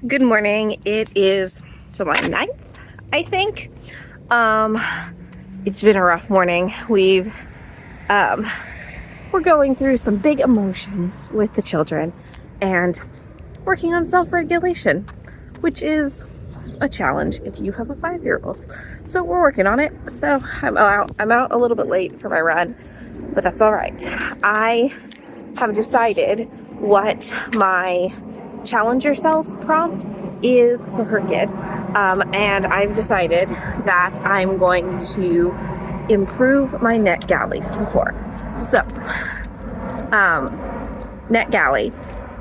Good morning. It is July 9th, I think. It's been a rough morning. We're going through some big emotions with the children and working on self-regulation, which is a challenge if you have a 5-year-old. So we're working on it. So I'm out a little bit late for my run, but that's all right. I have decided what my challenge yourself prompt is for her kid. And I've decided that I'm going to improve my NetGalley score. So, NetGalley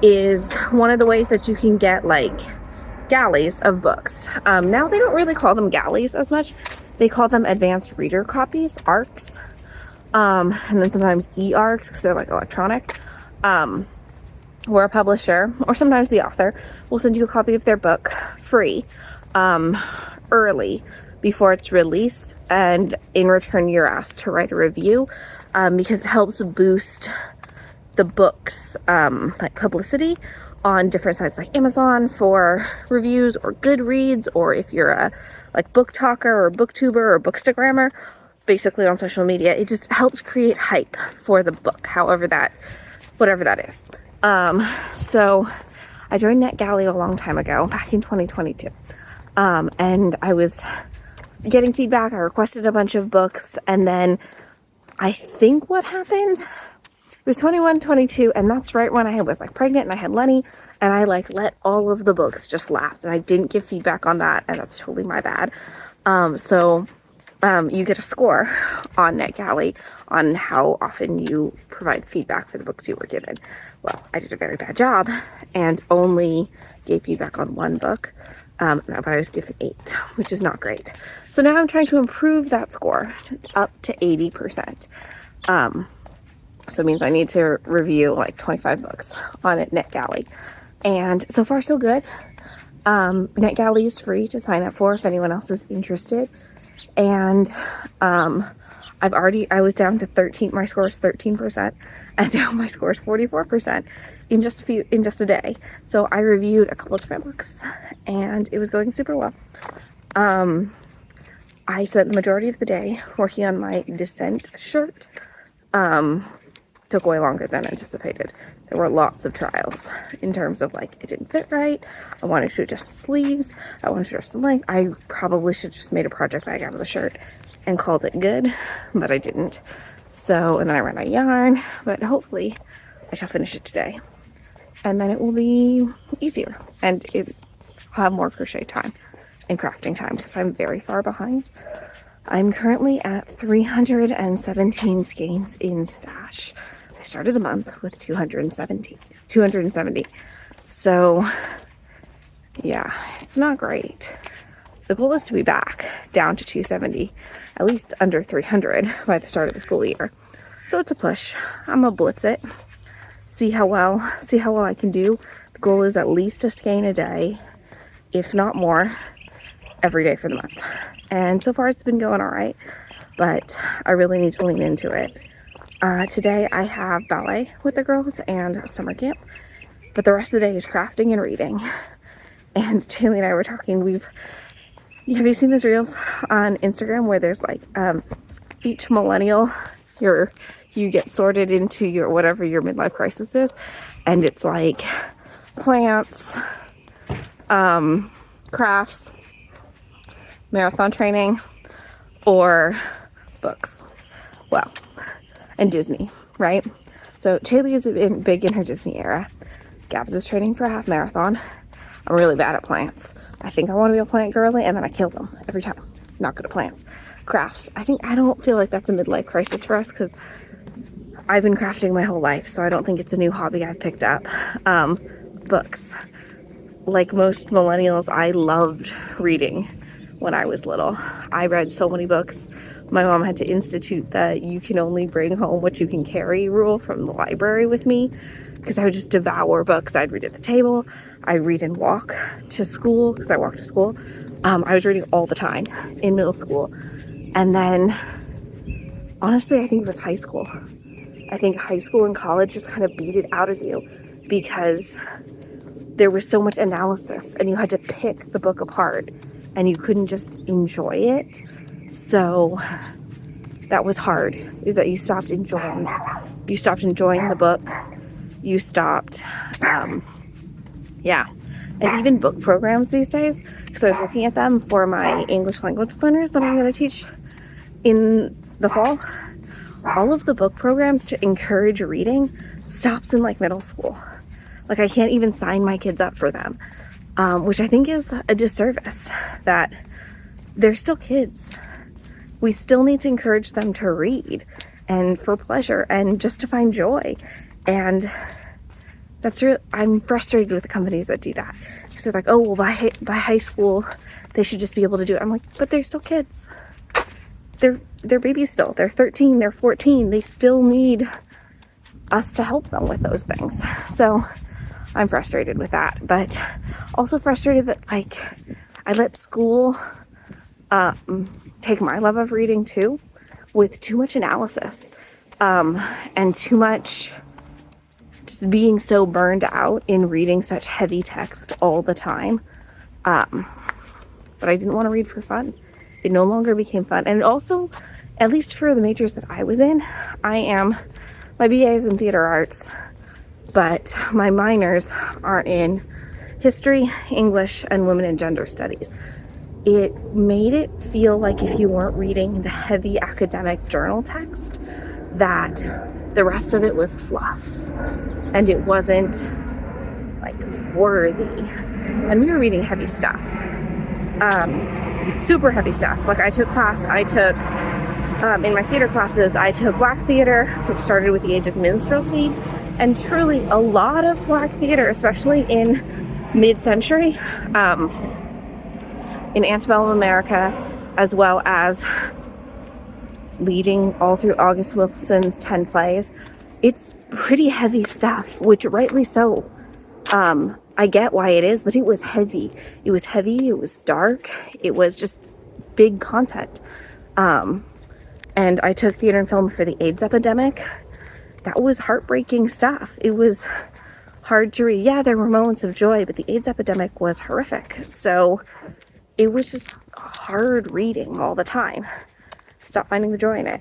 is one of the ways that you can get like galleys of books. Now they don't really call them galleys as much. They call them advanced reader copies, ARCs. And then sometimes e-ARCs because they're like electronic. Where a publisher or sometimes the author will send you a copy of their book free early before it's released, and in return you're asked to write a review because it helps boost the book's like publicity on different sites like Amazon for reviews, or Goodreads, or if you're a like book talker or booktuber or bookstagrammer, basically on social media. It just helps create hype for the book, whatever that is. So I joined NetGalley a long time ago, back in 2022. And I was getting feedback. I requested a bunch of books, and then I think what happened, it was 21, 22, and that's right when I was like pregnant and I had Lenny, and I like let all of the books just lapse, and I didn't give feedback on that, and that's totally my bad. You get a score on NetGalley on how often you provide feedback for the books you were given. Well, I did a very bad job and only gave feedback on one book, but I was given 8, which is not great. So now I'm trying to improve that score up to 80%. So it means I need to review like 25 books on NetGalley. And so far so good. NetGalley is free to sign up for if anyone else is interested. And I was down to 13, my score is 13%, and now my score is 44% in just a day. So I reviewed a couple of different books, and it was going super well. I spent the majority of the day working on my Descent shirt. Took way longer than anticipated. There were lots of trials in terms of like, it didn't fit right. I wanted to adjust the sleeves. I wanted to adjust the length. I probably should have just made a project bag out of the shirt and called it good, but I didn't. So, and then I ran out of yarn, but hopefully I shall finish it today. And then it will be easier, and I'll have more crochet time and crafting time because I'm very far behind. I'm currently at 317 skeins in stash. I started the month with 270. So yeah, it's not great. The goal is to be back down to 270, at least under 300 by the start of the school year. So it's a push. I'm gonna blitz it. See how well I can do. The goal is at least a skein a day, if not more, every day for the month. And so far it's been going all right, but I really need to lean into it. Today I have ballet with the girls and summer camp, but the rest of the day is crafting and reading. And Jaylee and I were talking, have you seen those reels on Instagram where there's like, each millennial, you get sorted into your, whatever your midlife crisis is, and it's like plants, crafts, marathon training, or books. Well, and Disney, right? So Jaylee is big in her Disney era. Gabs is training for a half marathon. I'm really bad at plants. I think I want to be a plant girly, and then I kill them every time. Not good at plants. Crafts. I don't feel like that's a midlife crisis for us because I've been crafting my whole life, so I don't think it's a new hobby I've picked up. Books. Like most millennials, I loved reading when I was little. I read so many books. My mom had to institute that you can only bring home what you can carry rule from the library with me, because I would just devour books. I'd read at the table. I'd read and walk to school because I walked to school. I was reading all the time in middle school. And then, honestly, I think it was high school. I think high school and college just kind of beat it out of you because there was so much analysis and you had to pick the book apart and you couldn't just enjoy it. So that was hard, is that you stopped enjoying the book. You stopped, yeah. And even book programs these days, because I was looking at them for my English language learners that I'm going to teach in the fall. All of the book programs to encourage reading stops in like middle school. Like I can't even sign my kids up for them, which I think is a disservice, that they're still kids. We still need to encourage them to read and for pleasure and just to find joy. And that's real. I'm frustrated with the companies that do that, because they're like, oh, well, by high school, they should just be able to do it. I'm like, but they're still kids. They're babies still. They're 13, they're 14. They still need us to help them with those things. So I'm frustrated with that, but also frustrated that like I let school take my love of reading too, with too much analysis and too much just being so burned out in reading such heavy text all the time. But I didn't want to read for fun. It no longer became fun. And also, at least for the majors that I was in, my BA is in theater arts, but my minors are in history, English, and women and gender studies. It made it feel like if you weren't reading the heavy academic journal text, that the rest of it was fluff and it wasn't like worthy. And we were reading heavy stuff. Super heavy stuff. Like in my theater classes, I took Black theater, which started with the age of minstrelsy, and truly a lot of Black theater, especially in mid-century, in antebellum America, as well as leading all through August Wilson's 10 plays. It's pretty heavy stuff, which rightly so. I get why it is, but it was heavy. It was heavy, it was dark, it was just big content. And I took theater and film for the AIDS epidemic. That was heartbreaking stuff. It was hard to read. Yeah, there were moments of joy, but the AIDS epidemic was horrific. So it was just hard reading all the time. Stopped finding the joy in it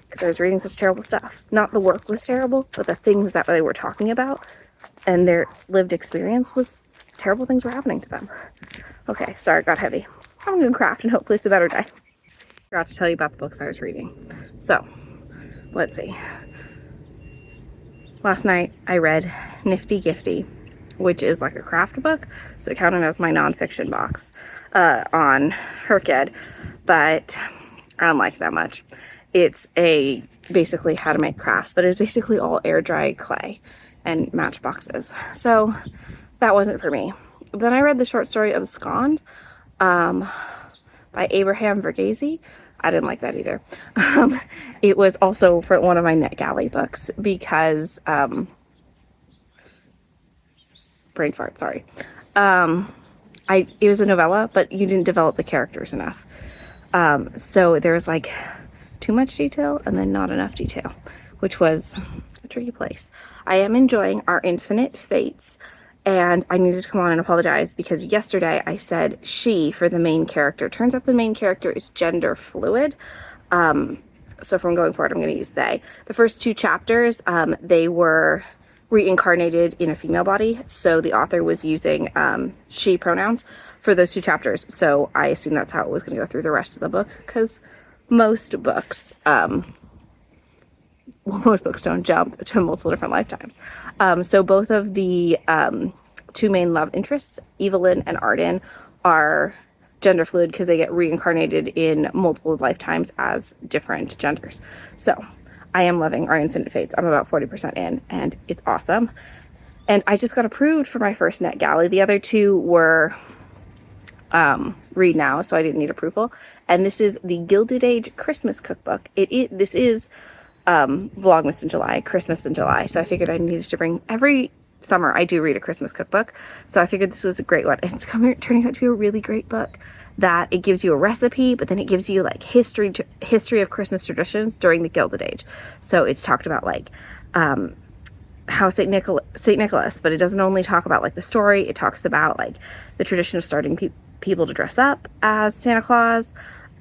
because I was reading such terrible stuff. Not the work was terrible, but the things that they were talking about and their lived experience was terrible things were happening to them. Okay, sorry, it got heavy. I'm going to craft and hopefully it's a better day. Forgot to tell you about the books I was reading. So, let's see. Last night I read Nifty Gifty, which is like a craft book, so it counted as my nonfiction box on Hearth, but I don't like it that much. It's basically how to make crafts, but it's basically all air dried clay and matchboxes. So that wasn't for me. Then I read the short story Abscond by Abraham Verghese. I didn't like that either. It was also for one of my NetGalley books because brain fart, sorry. It was a novella, but you didn't develop the characters enough. So there was like too much detail and then not enough detail, which was a tricky place. I am enjoying Our Infinite Fates, and I needed to come on and apologize because yesterday I said she for the main character. Turns out the main character is gender fluid. So from going forward, I'm going to use they. The first two chapters, they were reincarnated in a female body, so the author was using she pronouns for those two chapters, so I assume that's how it was going to go through the rest of the book, because most books don't jump to multiple different lifetimes. So both of the two main love interests, Evelyn and Arden, are gender fluid because they get reincarnated in multiple lifetimes as different genders. So I am loving Our Infinite Fates. I'm about 40% in, and it's awesome. And I just got approved for my first NetGalley. The other two were read now, so I didn't need approval. And this is the Gilded Age Christmas Cookbook. This is Vlogmas in July, Christmas in July. So I figured I needed to bring, every summer I do read a Christmas cookbook. So I figured this was a great one. It's turning out to be a really great book, that it gives you a recipe, but then it gives you like history of Christmas traditions during the Gilded Age. So it's talked about like how Saint Nicholas, but it doesn't only talk about like the story. It talks about like the tradition of starting people to dress up as Santa Claus.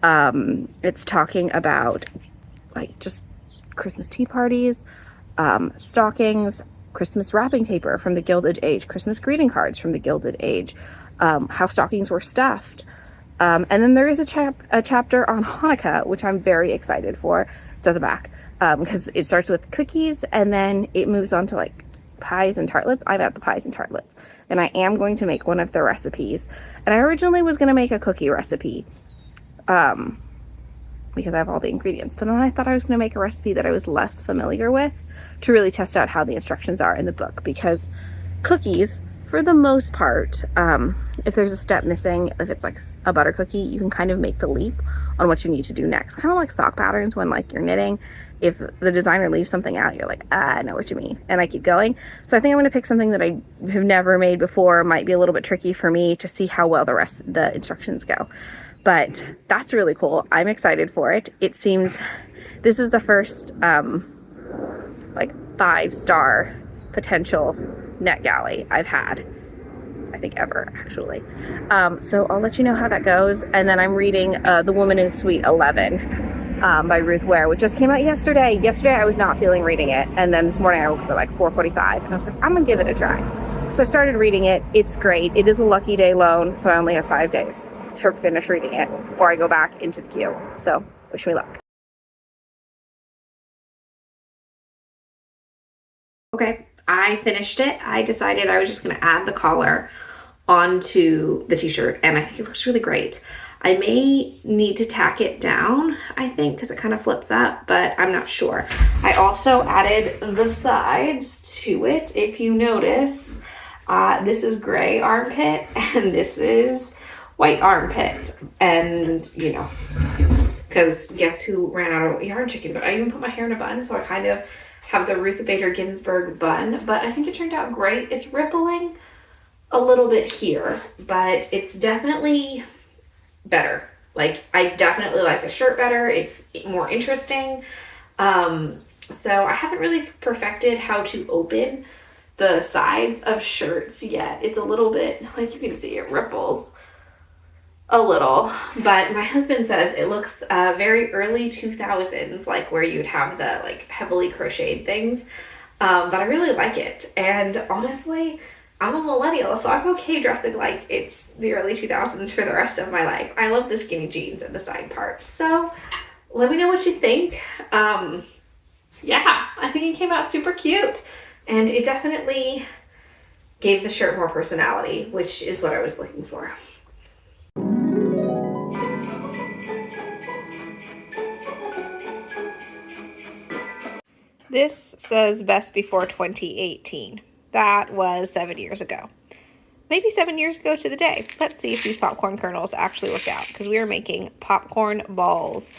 It's talking about like just Christmas tea parties, stockings, Christmas wrapping paper from the Gilded Age, Christmas greeting cards from the Gilded Age, how stockings were stuffed. And then there is a chapter on Hanukkah, which I'm very excited for. It's at the back, because it starts with cookies and then it moves on to like pies and tartlets. I'm at the pies and tartlets, and I am going to make one of their recipes. And I originally was going to make a cookie recipe, because I have all the ingredients, but then I thought I was going to make a recipe that I was less familiar with to really test out how the instructions are in the book, because cookies, for the most part, if there's a step missing, if it's like a butter cookie, you can kind of make the leap on what you need to do next. Kind of like sock patterns when like you're knitting. If the designer leaves something out, you're like, I know what you mean. And I keep going. So I think I'm going to pick something that I have never made before. Might be a little bit tricky for me to see how well the instructions go. But that's really cool. I'm excited for it. It seems this is the first like 5-star potential NetGalley I've had, I think, ever, actually. So I'll let you know how that goes. And then I'm reading The Woman in Suite 11 by Ruth Ware, which just came out yesterday. Yesterday I was not feeling reading it, and then this morning I woke up at like 4:45 and I was like, I'm gonna give it a try. So I started reading it. It's great. It is a lucky day loan, so I only have 5 days to finish reading it, or I go back into the queue. So wish me luck. Okay, I finished it. I decided I was just going to add the collar onto the t-shirt, and I think it looks really great. I may need to tack it down, I think, because it kind of flips up, but I'm not sure. I also added the sides to it. If you notice, this is gray armpit and this is white armpit. And, you know, because guess who ran out of yarn chicken? But I even put my hair in a bun, so I kind of have the Ruth Bader Ginsburg bun, but I think it turned out great. It's rippling a little bit here, but it's definitely better. Like, I definitely like the shirt better. It's more interesting. So I haven't really perfected how to open the sides of shirts yet. It's a little bit, like you can see, it ripples a little, but my husband says it looks very early 2000s, like where you'd have the like heavily crocheted things. But I really like it, and honestly, I'm a millennial, so I'm okay dressing like it's the early 2000s for the rest of my life. I love the skinny jeans and the side part. So let me know what you think. Yeah, I think it came out super cute, and it definitely gave the shirt more personality, which is what I was looking for. This says best before 2018. That was 7 years ago. Maybe 7 years ago to the day. Let's see if these popcorn kernels actually work out, because we are making popcorn balls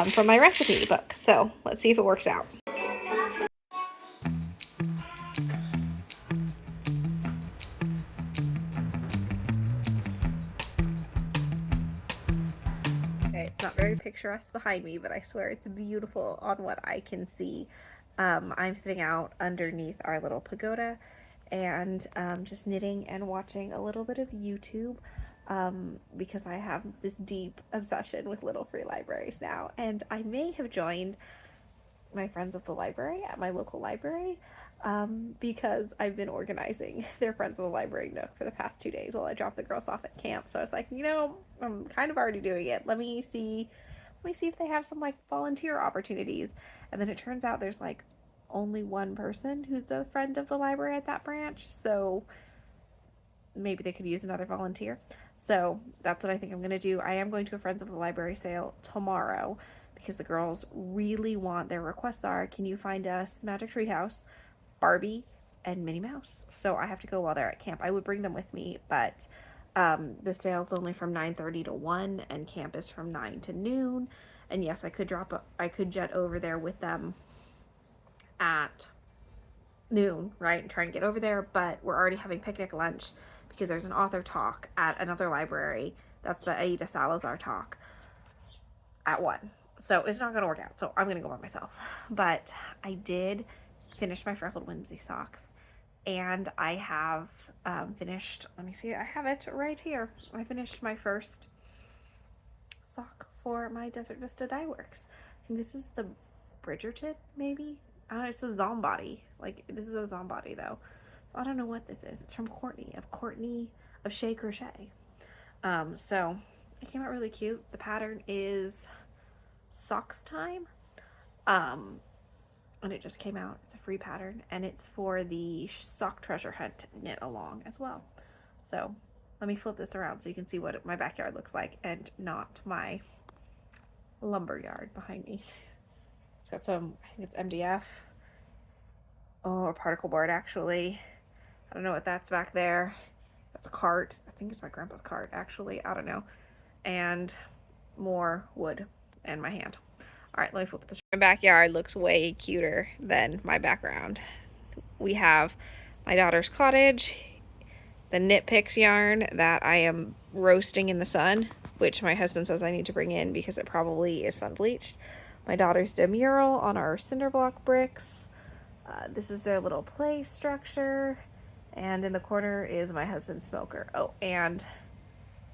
from my recipe book. So let's see if it works out. Okay, it's not very picturesque behind me, but I swear it's beautiful on what I can see. I'm sitting out underneath our little pagoda and just knitting and watching a little bit of YouTube, because I have this deep obsession with little free libraries now, and I may have joined my friends of the library at my local library, because I've been organizing their friends of the library nook for the past 2 days while I dropped the girls off at camp. So I was like, you know, I'm kind of already doing it. Let me see if they have some like volunteer opportunities. And then it turns out there's like only one person who's a friend of the library at that branch, so maybe they could use another volunteer. So that's what I think I'm going to do. I am going to a Friends of the Library sale tomorrow, because the girls really want, their requests are, can you find us Magic Tree House, Barbie, and Minnie Mouse? So I have to go while they're at camp. I would bring them with me, but the sale's only from 9:30 to 1, and camp is from 9 to noon. And yes, I could jet over there with them at noon, right, and try and get over there, but we're already having picnic lunch because there's an author talk at another library. That's the Aida Salazar talk at 1. So it's not going to work out. So I'm going to go by myself. But I did finished my Freckled Whimsy socks. And I have finished, let me see, I have it right here. I finished my first sock for my Desert Vista Dye Works. I think this is the Bridgerton, maybe? I don't know, it's a Zombody. Like, this is a Zombody, though. So I don't know what this is. It's from Courtney, of Shea Crochet. So it came out really cute. The pattern is Socks Time. And it just came out. It's a free pattern, and it's for the Sock Treasure Hunt knit along as well. So let me flip this around so you can see what my backyard looks like and not my lumber yard behind me. It's got some, I think it's MDF, or particle board actually. I don't know what that's back there. That's a cart. I think it's my grandpa's cart actually. I don't know. And more wood and my hand. All right, let me flip this. My backyard looks way cuter than my background. We have my daughter's cottage, the Knit Picks yarn that I am roasting in the sun, which my husband says I need to bring in because it probably is sun bleached. My daughters did a mural on our cinder block bricks. This is their little play structure. And in the corner is my husband's smoker. Oh, and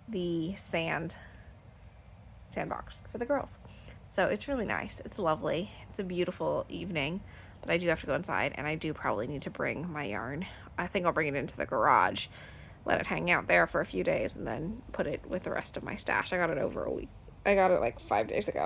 the sandbox for the girls. So it's really nice. It's lovely. It's a beautiful evening, but I do have to go inside, and I do probably need to bring my yarn. I think I'll bring it into the garage, let it hang out there for a few days, and then put it with the rest of my stash. I got it over a week. I got it like 5 days ago.